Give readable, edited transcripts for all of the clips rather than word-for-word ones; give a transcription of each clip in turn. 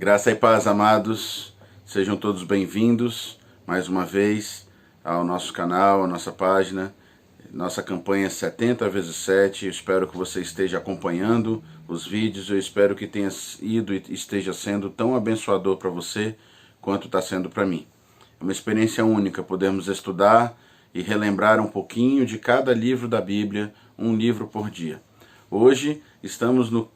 Graça e paz, amados, sejam todos bem-vindos mais uma vez ao nosso canal, à nossa página, nossa campanha 70 vezes 7. Eu espero que você esteja acompanhando os vídeos, eu espero que tenha ido e esteja sendo tão abençoador para você quanto está sendo para mim. É uma experiência única podermos estudar e relembrar um pouquinho de cada livro da Bíblia, um livro por dia. Hoje estamos no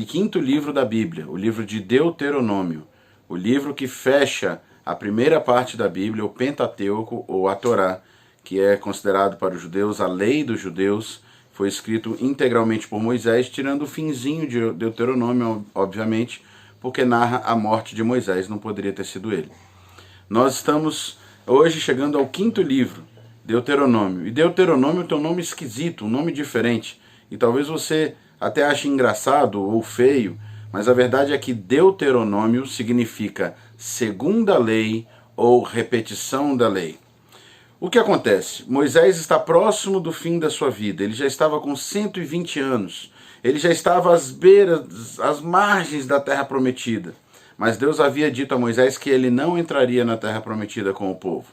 quinto livro da Bíblia, o livro de Deuteronômio, o livro que fecha a primeira parte da Bíblia, o Pentateuco ou a Torá, que é considerado para os judeus a lei dos judeus. Foi escrito integralmente por Moisés, tirando o finzinho de Deuteronômio, obviamente, porque narra a morte de Moisés, não poderia ter sido ele. Nós estamos hoje chegando ao quinto livro, Deuteronômio. E Deuteronômio tem um nome esquisito, um nome diferente. E talvez você até ache engraçado ou feio, mas a verdade é que Deuteronômio significa segunda lei ou repetição da lei. O que acontece? Moisés está próximo do fim da sua vida, ele já estava com 120 anos, ele já estava às beiras, às margens da terra prometida, mas Deus havia dito a Moisés que ele não entraria na terra prometida com o povo.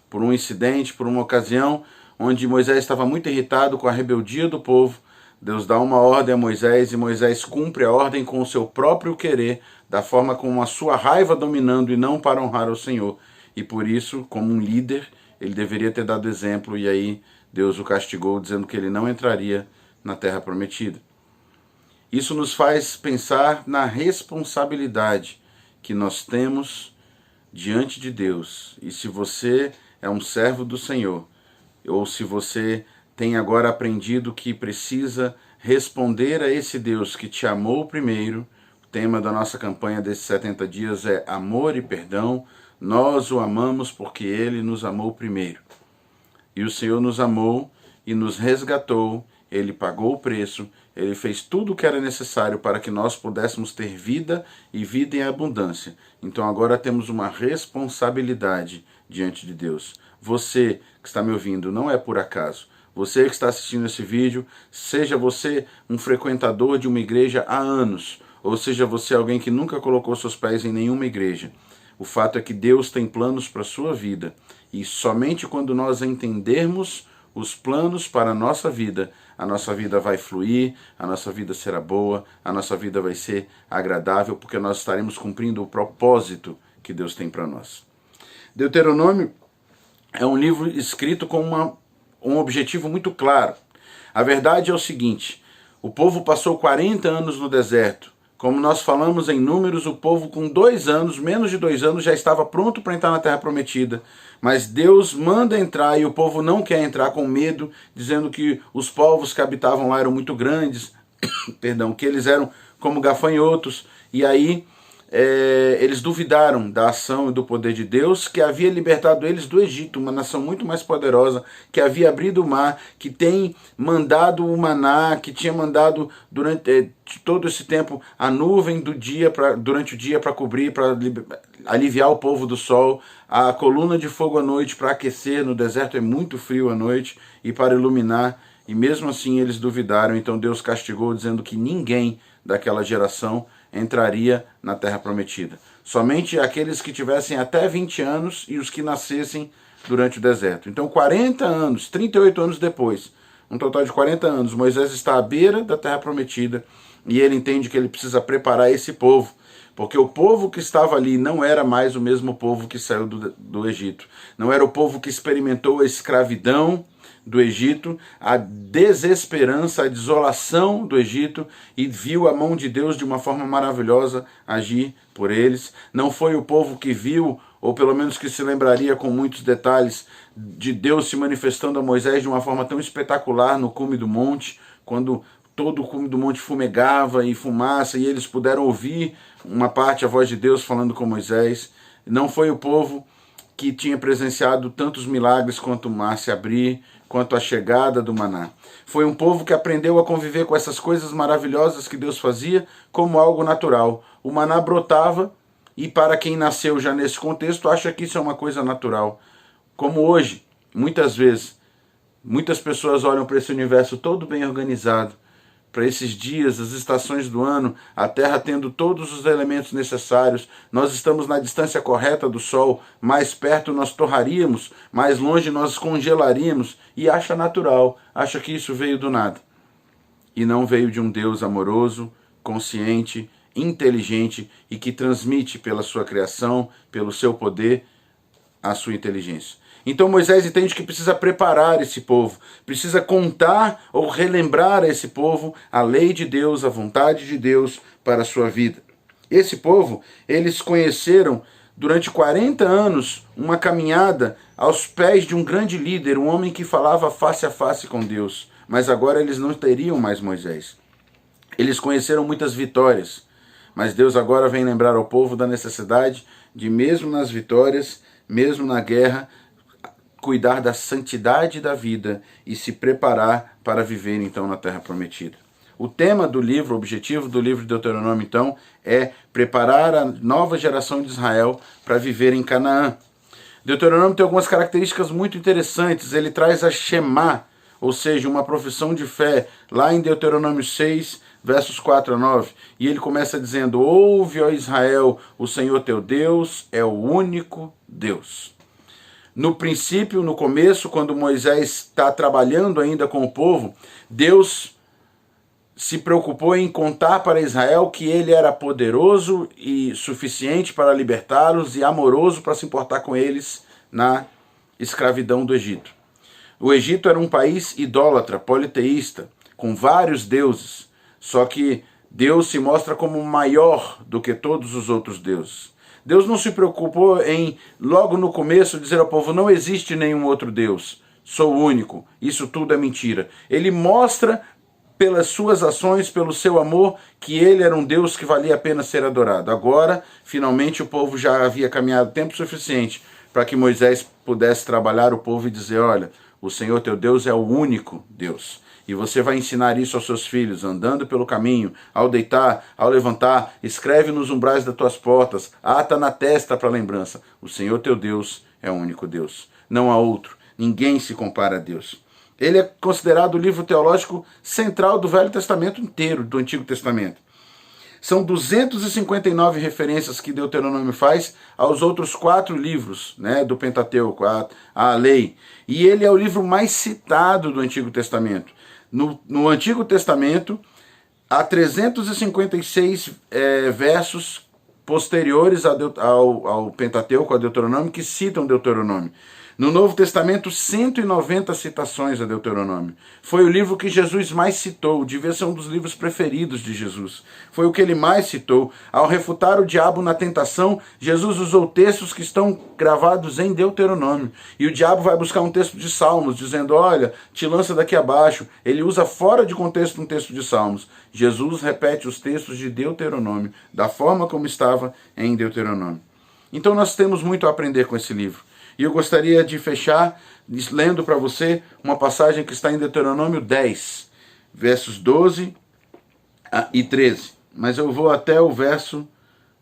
Por um incidente, por uma ocasião, onde Moisés estava muito irritado com a rebeldia do povo, Deus dá uma ordem a Moisés e Moisés cumpre a ordem com o seu próprio querer, da forma como a sua raiva dominando e não para honrar o Senhor. E por isso, como um líder, ele deveria ter dado exemplo e aí Deus o castigou dizendo que ele não entraria na terra prometida. Isso nos faz pensar na responsabilidade que nós temos diante de Deus. E se você é um servo do Senhor, ou se você tem agora aprendido que precisa responder a esse Deus que te amou primeiro. O tema da nossa campanha desses 70 dias é amor e perdão. Nós o amamos porque ele nos amou primeiro. E o Senhor nos amou e nos resgatou, ele pagou o preço, ele fez tudo o que era necessário para que nós pudéssemos ter vida e vida em abundância. Então agora temos uma responsabilidade diante de Deus. Você que está me ouvindo não é por acaso. Você que está assistindo esse vídeo, seja você um frequentador de uma igreja há anos, ou seja você alguém que nunca colocou seus pés em nenhuma igreja. O fato é que Deus tem planos para a sua vida, e somente quando nós entendermos os planos para a nossa vida vai fluir, a nossa vida será boa, a nossa vida vai ser agradável, porque nós estaremos cumprindo o propósito que Deus tem para nós. Deuteronômio é um livro escrito com um objetivo muito claro. A verdade é o seguinte: o povo passou 40 anos no deserto. Como nós falamos em números, o povo com 2 anos, menos de 2 anos, já estava pronto para entrar na terra prometida. Mas Deus manda entrar e o povo não quer entrar com medo, dizendo que os povos que habitavam lá eram muito grandes, que eles eram como gafanhotos. E aí eles duvidaram da ação e do poder de Deus, que havia libertado eles do Egito, uma nação muito mais poderosa, que havia abrido o mar, que tem mandado o maná, que tinha mandado durante todo esse tempo a nuvem durante o dia para cobrir, para aliviar o povo do sol, a coluna de fogo à noite para aquecer, no deserto é muito frio à noite, e para iluminar, e mesmo assim eles duvidaram. Então Deus castigou, dizendo que ninguém daquela geração entraria na terra prometida. Somente aqueles que tivessem até 20 anos e os que nascessem durante o deserto. Então 40 anos, 38 anos depois, um total de 40 anos, Moisés está à beira da terra prometida e ele entende que ele precisa preparar esse povo, porque o povo que estava ali não era mais o mesmo povo que saiu do Egito. Não era o povo que experimentou a escravidão do Egito, a desesperança, a desolação do Egito, e viu a mão de Deus de uma forma maravilhosa agir por eles. Não foi o povo que viu, ou pelo menos que se lembraria com muitos detalhes, de Deus se manifestando a Moisés de uma forma tão espetacular no cume do monte, quando todo o cume do monte fumegava e fumaça, e eles puderam ouvir uma parte a voz de Deus falando com Moisés. Não foi o povo que tinha presenciado tantos milagres quanto o mar se abrir, quanto a chegada do maná. Foi um povo que aprendeu a conviver com essas coisas maravilhosas que Deus fazia como algo natural. O maná brotava e para quem nasceu já nesse contexto acha que isso é uma coisa natural. Como hoje, muitas vezes, muitas pessoas olham para esse universo todo bem organizado, para esses dias, as estações do ano, a Terra tendo todos os elementos necessários, nós estamos na distância correta do Sol, mais perto nós torraríamos, mais longe nós congelaríamos, e acha natural, acha que isso veio do nada. E não veio de um Deus amoroso, consciente, inteligente e que transmite pela sua criação, pelo seu poder, a sua inteligência. Então Moisés entende que precisa preparar esse povo, precisa contar ou relembrar a esse povo a lei de Deus, a vontade de Deus para a sua vida. Esse povo, eles conheceram durante 40 anos uma caminhada aos pés de um grande líder, um homem que falava face a face com Deus. Mas agora eles não teriam mais Moisés. Eles conheceram muitas vitórias, mas Deus agora vem lembrar ao povo da necessidade de, mesmo nas vitórias, mesmo na guerra, cuidar da santidade da vida e se preparar para viver então na terra prometida. O tema do livro, o objetivo do livro de Deuteronômio então é preparar a nova geração de Israel para viver em Canaã. Deuteronômio tem algumas características muito interessantes. Ele traz a Shema, ou seja, uma profissão de fé, lá em Deuteronômio 6, versos 4 a 9. E ele começa dizendo: ouve, ó Israel, o Senhor teu Deus é o único Deus. No princípio, no começo, quando Moisés está trabalhando ainda com o povo, Deus se preocupou em contar para Israel que ele era poderoso e suficiente para libertá-los e amoroso para se importar com eles na escravidão do Egito. O Egito era um país idólatra, politeísta, com vários deuses, só que Deus se mostra como maior do que todos os outros deuses. Deus não se preocupou em, logo no começo, dizer ao povo: não existe nenhum outro Deus, sou o único, isso tudo é mentira. Ele mostra pelas suas ações, pelo seu amor, que ele era um Deus que valia a pena ser adorado. Agora, finalmente, o povo já havia caminhado tempo suficiente para que Moisés pudesse trabalhar o povo e dizer: olha, o Senhor teu Deus é o único Deus. E você vai ensinar isso aos seus filhos, andando pelo caminho, ao deitar, ao levantar, escreve nos umbrais das tuas portas, ata na testa para lembrança. O Senhor teu Deus é o único Deus. Não há outro. Ninguém se compara a Deus. Ele é considerado o livro teológico central do Velho Testamento inteiro, do Antigo Testamento. São 259 referências que Deuteronômio faz aos outros 4 livros, né, do Pentateuco, a lei. E ele é o livro mais citado do Antigo Testamento. No Antigo Testamento, há 356 versos posteriores ao Pentateuco, a Deuteronômio, que citam Deuteronômio. No Novo Testamento, 190 citações a Deuteronômio. Foi o livro que Jesus mais citou, devia ser um dos livros preferidos de Jesus. Foi o que ele mais citou. Ao refutar o diabo na tentação, Jesus usou textos que estão gravados em Deuteronômio. E o diabo vai buscar um texto de Salmos, dizendo: olha, te lança daqui abaixo. Ele usa fora de contexto um texto de Salmos. Jesus repete os textos de Deuteronômio, da forma como estava em Deuteronômio. Então nós temos muito a aprender com esse livro. E eu gostaria de fechar lendo para você uma passagem que está em Deuteronômio 10, versos 12 e 13. Mas eu vou até o verso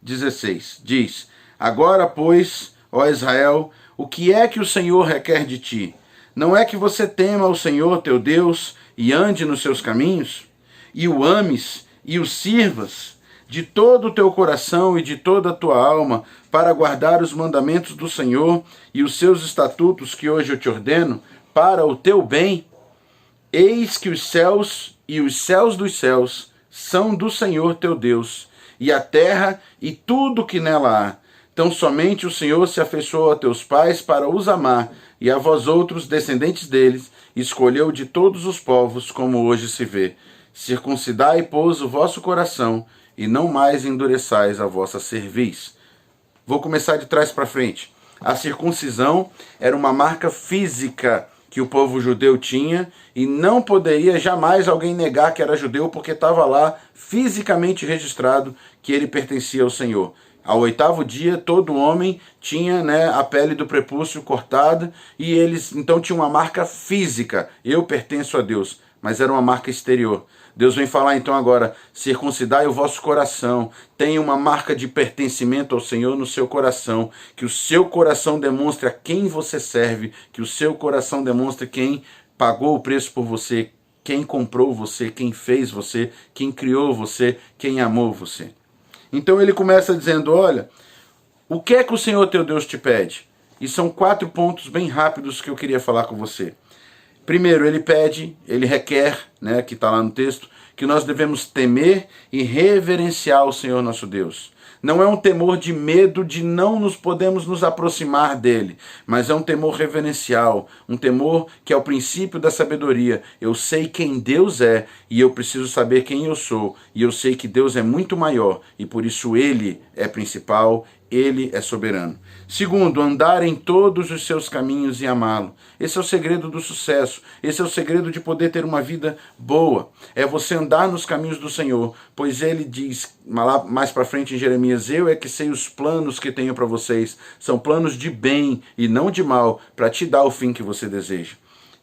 16. Diz: agora, pois, ó Israel, o que é que o Senhor requer de ti? Não é que você tema o Senhor teu Deus e ande nos seus caminhos? E o ames e o sirvas de todo o teu coração e de toda a tua alma, para guardar os mandamentos do Senhor e os seus estatutos que hoje eu te ordeno, para o teu bem? Eis que os céus e os céus dos céus são do Senhor teu Deus, e a terra e tudo que nela há. Então somente o Senhor se afeiçoou a teus pais para os amar, e a vós outros, descendentes deles, escolheu de todos os povos, como hoje se vê. Circuncidai, pois, o vosso coração, e não mais endureçais a vossa cerviz. Vou começar de trás para frente. A circuncisão era uma marca física que o povo judeu tinha, e não poderia jamais alguém negar que era judeu, porque estava lá fisicamente registrado que ele pertencia ao Senhor. Ao 8º dia, todo homem tinha, a pele do prepúcio cortada, e eles então tinham uma marca física: eu pertenço a Deus. Mas era uma marca exterior. Deus vem falar então agora: circuncidai o vosso coração, tenha uma marca de pertencimento ao Senhor no seu coração, que o seu coração demonstre a quem você serve, que o seu coração demonstre quem pagou o preço por você, quem comprou você, quem fez você, quem criou você, quem amou você. Então ele começa dizendo, olha, o que é que o Senhor teu Deus te pede? E são 4 pontos bem rápidos que eu queria falar com você. Primeiro, ele pede, ele requer, né, que está lá no texto, que nós devemos temer e reverenciar o Senhor nosso Deus. Não é um temor de medo de não nos podemos nos aproximar dele, mas é um temor reverencial, um temor que é o princípio da sabedoria. Eu sei quem Deus é e eu preciso saber quem eu sou, e eu sei que Deus é muito maior e por isso ele é principal, ele é soberano. Segundo, andar em todos os seus caminhos e amá-lo. Esse é o segredo do sucesso. Esse é o segredo de poder ter uma vida boa. É você andar nos caminhos do Senhor, pois ele diz, lá mais para frente em Jeremias, eu é que sei os planos que tenho para vocês. São planos de bem e não de mal, para te dar o fim que você deseja.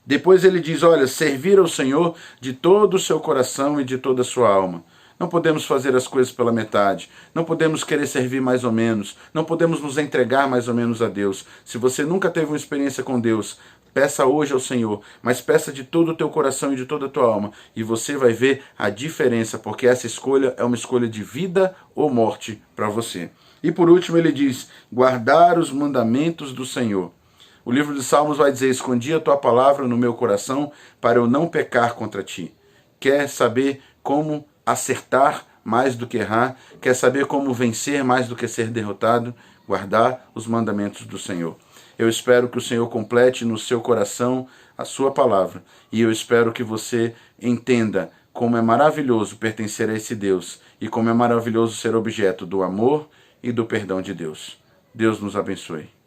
Depois ele diz, olha, servir ao Senhor de todo o seu coração e de toda a sua alma. Não podemos fazer as coisas pela metade. Não podemos querer servir mais ou menos. Não podemos nos entregar mais ou menos a Deus. Se você nunca teve uma experiência com Deus, peça hoje ao Senhor, mas peça de todo o teu coração e de toda a tua alma, e você vai ver a diferença, porque essa escolha é uma escolha de vida ou morte para você. E por último ele diz, guardar os mandamentos do Senhor. O livro de Salmos vai dizer, escondi a tua palavra no meu coração para eu não pecar contra ti. Quer saber como acertar mais do que errar? Quer saber como vencer mais do que ser derrotado? Guardar os mandamentos do Senhor. Eu espero que o Senhor complete no seu coração a sua palavra. E eu espero que você entenda como é maravilhoso pertencer a esse Deus e como é maravilhoso ser objeto do amor e do perdão de Deus. Deus nos abençoe.